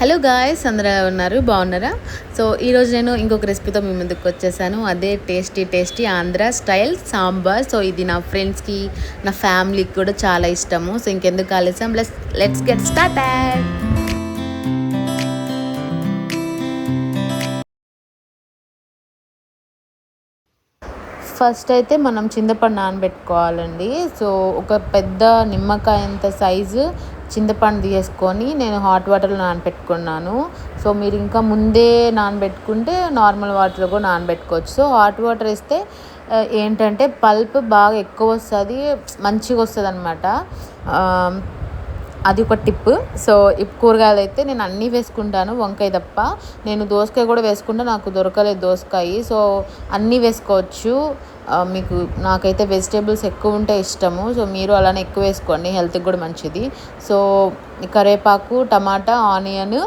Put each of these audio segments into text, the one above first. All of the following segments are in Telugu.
హలో గాయ్స్, అందరూ ఎలా ఉన్నారు? బాగున్నారా? సో ఈరోజు నేను ఇంకొక రెసిపీతో మీ ముందుకు వచ్చేసాను. అదే tasty Andhra style sambar. So ఇది నా ఫ్రెండ్స్కి, నా ఫ్యామిలీకి కూడా చాలా ఇష్టము. సో ఇంకెందుకు ఆలస్యం, లెట్స్ గెట్ స్టార్టెడ్. ఫస్ట్ అయితే మనం చింతపండు నానబెట్టుకోవాలండి. సో ఒక పెద్ద నిమ్మకాయ అంత సైజు చింతపండు తీసుకొని నేను హాట్ వాటర్లో నానబెట్టుకున్నాను. సో మీరు ఇంకా ముందే నానబెట్టుకుంటే నార్మల్ వాటర్లో కూడా నానబెట్టుకోవచ్చు. సో హాట్ వాటర్ వేస్తే ఏంటంటే పల్ప్ బాగా ఎక్కువ వస్తుంది, మంచిగా వస్తుంది అనమాట. అది ఒక టిప్. సో ఈ కూరగాయలు అయితే నేను అన్నీ వేసుకుంటాను, వంకాయ తప్ప. నేను దోసకాయ కూడా వేసుకుంటే నాకు దొరకలేదు దోసకాయ. సో అన్నీ వేసుకోవచ్చు. మీకు నాకైతే వెజిటేబుల్స్ ఎక్కువ ఉంటే ఇష్టము. సో మీరు అలానే ఎక్కువ వేసుకోండి, హెల్త్కి కూడా మంచిది. సో కరివేపాకు, టమాటా, ఆనియన్,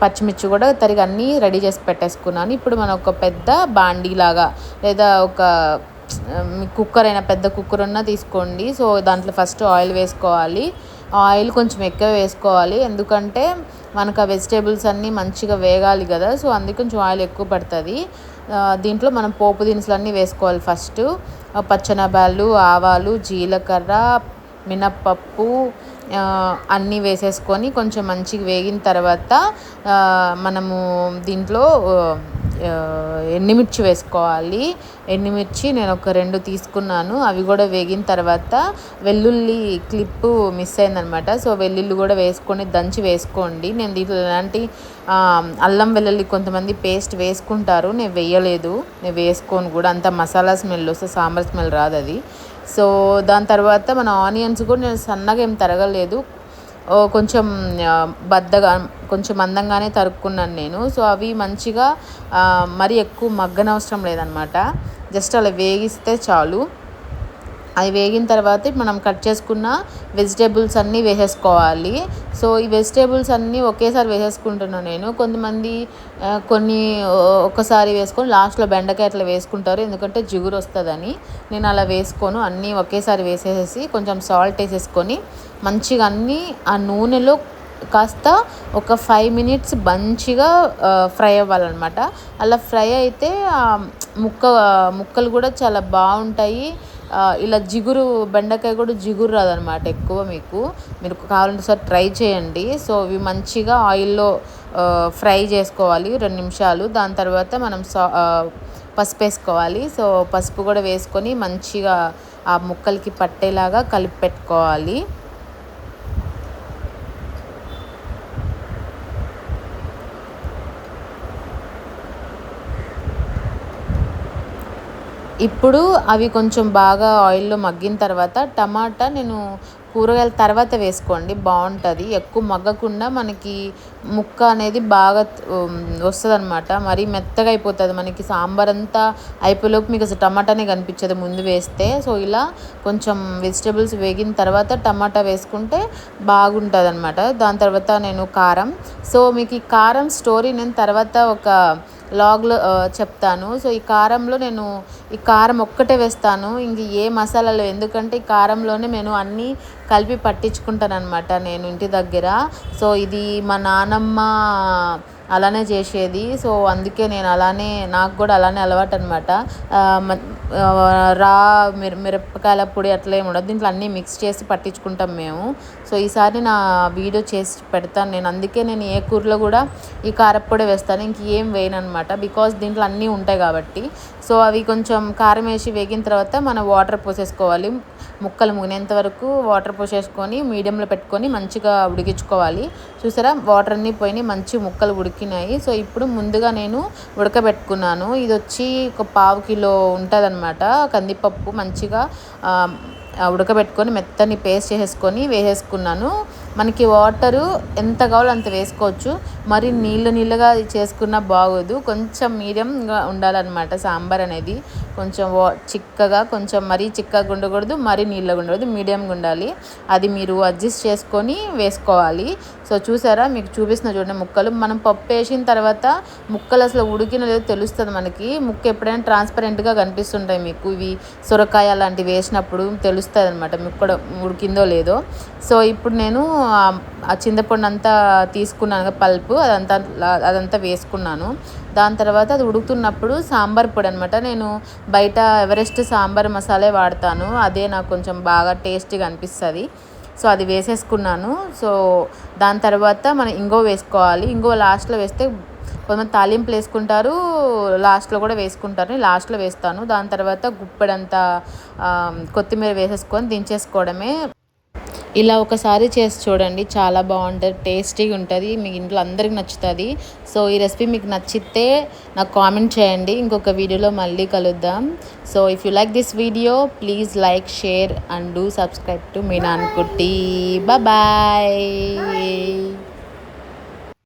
పచ్చిమిర్చి కూడా తరిగి అన్నీ రెడీ చేసి పెట్టేసుకున్నాను. ఇప్పుడు మనం ఒక పెద్ద బాండీలాగా లేదా ఒక కుక్కర్ అయినా, పెద్ద కుక్కర్ ఉన్నా తీసుకోండి. సో దాంట్లో ఫస్ట్ ఆయిల్ వేసుకోవాలి. ఆయిల్ కొంచెం ఎక్కువ వేసుకోవాలి, ఎందుకంటే మనకు ఆ వెజిటేబుల్స్ అన్నీ మంచిగా వేగాలి కదా. సో అందుకు కొంచెం ఆయిల్ ఎక్కువ పడుతుంది. దీంట్లో మనం పోపు దినుసులు అన్నీ వేసుకోవాలి. ఫస్ట్ పచ్చనబాలు, ఆవాలు, జీలకర్ర, మినప్పప్పు అన్నీ వేసేసుకొని కొంచెం మంచిగా వేగిన తర్వాత మనము దీంట్లో ఎండుమిర్చి వేసుకోవాలి. ఎండుమిర్చి నేను ఒక 2 తీసుకున్నాను. అవి కూడా వేగిన తర్వాత వెల్లుల్లి క్లిప్పు మిస్ అయిందనమాట. సో వెల్లుల్లి కూడా వేసుకొని దంచి వేసుకోండి. నేను దీంట్లో ఎలాంటి అల్లం వెల్లుల్లి కొంతమంది పేస్ట్ వేసుకుంటారు, నేను వేయలేదు. నేను వేసుకోను కూడా, అంత మసాలా స్మెల్ వస్తే సాంబార్ స్మెల్ రాదు అది. సో దాని తర్వాత మన ఆనియన్స్ కూడా నేను సన్నగా ఏం తరగలేదు, కొంచెం బద్దగా, కొంచెం మందంగానే తరుక్కున్నాను నేను. సో అవి మంచిగా మరీ ఎక్కువ మగ్గనవసరం లేదనమాట, జస్ట్ అలా వేగిస్తే చాలు. అది వేగిన తర్వాత మనం కట్ చేసుకున్న వెజిటేబుల్స్ అన్నీ వేసేసుకోవాలి. సో ఈ వెజిటేబుల్స్ అన్నీ ఒకేసారి వేసేసుకుంటున్నాను నేను. కొంతమంది కొన్ని ఒకసారి వేసుకొని లాస్ట్లో బెండకాయ అట్లా వేసుకుంటారు, ఎందుకంటే జిగురు వస్తుందని. నేను అలా వేసుకోను, అన్నీ ఒకేసారి వేసేసి కొంచెం సాల్ట్ వేసేసుకొని మంచిగా అన్నీ ఆ నూనెలో కాస్త ఒక 5 మినిట్స్ మంచిగా ఫ్రై అవ్వాలన్నమాట. అలా ఫ్రై అయితే ముక్కలు కూడా చాలా బాగుంటాయి. ఇలా జిగురు, బెండకాయ కూడా జిగురు రాదనమాట ఎక్కువ. మీరు కావాలంటే సార్ ట్రై చేయండి. సో ఇవి మంచిగా ఆయిల్లో ఫ్రై చేసుకోవాలి 2 నిమిషాలు. దాని తర్వాత మనం పసుపు వేసుకోవాలి. సో పసుపు కూడా వేసుకొని మంచిగా ఆ ముక్కలకి పట్టేలాగా కలిపి పెట్టుకోవాలి. ఇప్పుడు అవి కొంచెం బాగా ఆయిల్లో మగ్గిన తర్వాత టమాటా నేను కూరగాయల తర్వాత వేసుకోండి, బాగుంటుంది. ఎక్కువ మగ్గకుండా మనకి ముక్క అనేది బాగా వస్తుంది అనమాట. మరీ మెత్తగా అయిపోతుంది మనకి. సాంబార్ అంతా అయిపోయేలోపు మీకు అసలు టమాటానే కనిపించదు ముందు వేస్తే. సో ఇలా కొంచెం వెజిటేబుల్స్ వేగిన తర్వాత టమాటా వేసుకుంటే బాగుంటుంది అనమాట. దాని తర్వాత నేను కారం. సో మీకు ఈ కారం స్టోరీ నేను తర్వాత ఒక లాగ్లో చెప్తాను. సో ఈ కారంలో నేను ఈ కారం ఒక్కటే వేస్తాను, ఇంక ఏ మసాలాలు, ఎందుకంటే ఈ కారంలోనే నేను అన్నీ కలిపి పట్టించుకుంటాను అనమాట నేను ఇంటి దగ్గర. సో ఇది మా నానమ్మ అలానే చేసేది. సో అందుకే నేను అలానే, నాకు కూడా అలానే అలవాటు అనమాట. రా మిరపకాయల పొడి అట్లా ఏమి ఉండదు, దీంట్లో అన్నీ మిక్స్ చేసి పట్టించుకుంటాం మేము. సో ఈసారి నా వీడియో చేసి పెడతాను నేను. అందుకే నేను ఏ కూరలో కూడా ఈ కారప్పొడి వేస్తాను, ఇంకేం వేయను అనమాట, బికాస్ దీంట్లో అన్నీ ఉంటాయి కాబట్టి. సో అవి కొంచెం కారం వేసి వేగిన తర్వాత మనం వాటర్ పోసేసుకోవాలి. ముక్కలు ముగినంత వరకు వాటర్ పోసేసుకొని మీడియంలో పెట్టుకొని మంచిగా ఉడికించుకోవాలి. చూసారా, వాటర్ అన్నీ పోయినాయి, మంచి ముక్కలు ఉడికినాయి. సో ఇప్పుడు ముందుగా నేను ఉడకబెట్టుకున్నాను. ఇది వచ్చి ఒక 1/2 కిలో ఉంటుంది అనమాట కందిపప్పు. మంచిగా ఉడకబెట్టుకొని మెత్తని పేస్ట్ చేసేసుకొని వేసేసుకున్నాను. మనకి వాటరు ఎంత కావాలో అంత వేసుకోవచ్చు, మరి నీళ్ళుగా చేసుకున్నా బాగోదు. కొంచెం మీడియంగా ఉండాలన్నమాట సాంబార్ అనేది. కొంచెం చిక్కగా, కొంచెం మరీ చిక్కగా ఉండకూడదు, మరీ నీళ్ళగా ఉండకూడదు, మీడియంగా ఉండాలి. అది మీరు అడ్జస్ట్ చేసుకొని వేసుకోవాలి. సో చూసారా, మీకు చూపిస్తున్నా చూడండి ముక్కలు. మనం పప్పు వేసిన తర్వాత ముక్కలు అసలు ఉడికిన లేదో తెలుస్తుంది మనకి. ముక్క ఎప్పుడైనా ట్రాన్స్పరెంట్గా కనిపిస్తుంటాయి మీకు, ఇవి సొరకాయ అలాంటివి వేసినప్పుడు తెలుస్తుంది అనమాట ముక్క ఉడికిందో లేదో. సో ఇప్పుడు నేను ఆ చింతపండు అంతా తీసుకున్నాను, పల్పు అదంతా వేసుకున్నాను. దాని తర్వాత అది ఉడుకుతున్నప్పుడు సాంబార్ పొడి అనమాట, నేను బయట ఎవరెస్ట్ సాంబార్ మసాలా వాడతాను, అదే నాకు కొంచెం బాగా టేస్టీగా అనిపిస్తుంది. సో అది వేసేసుకున్నాను. సో దాని తర్వాత మనం ఇంగువ వేసుకోవాలి. ఇంగువ లాస్ట్లో వేస్తే కొంతమంది తాలింపులు వేసుకుంటారు, లాస్ట్లో కూడా వేసుకుంటారు. నేను లాస్ట్లో వేస్తాను. దాని తర్వాత గుప్పెడంతా కొత్తిమీర వేసేసుకొని దించేసుకోవడమే. ఇలా ఒకసారి చేసి చూడండి, చాలా బాగుంటుంది, టేస్టీగా ఉంటుంది, మీ ఇంట్లో అందరికి నచ్చుతుంది. సో ఈ రెసిపీ మీకు నచ్చితే నాకు కామెంట్ చేయండి. ఇంకొక వీడియోలో మళ్ళీ కలుద్దాం. So if you like this video please like, share and do subscribe to మీ నాన్నకుట్టి. బాయ్.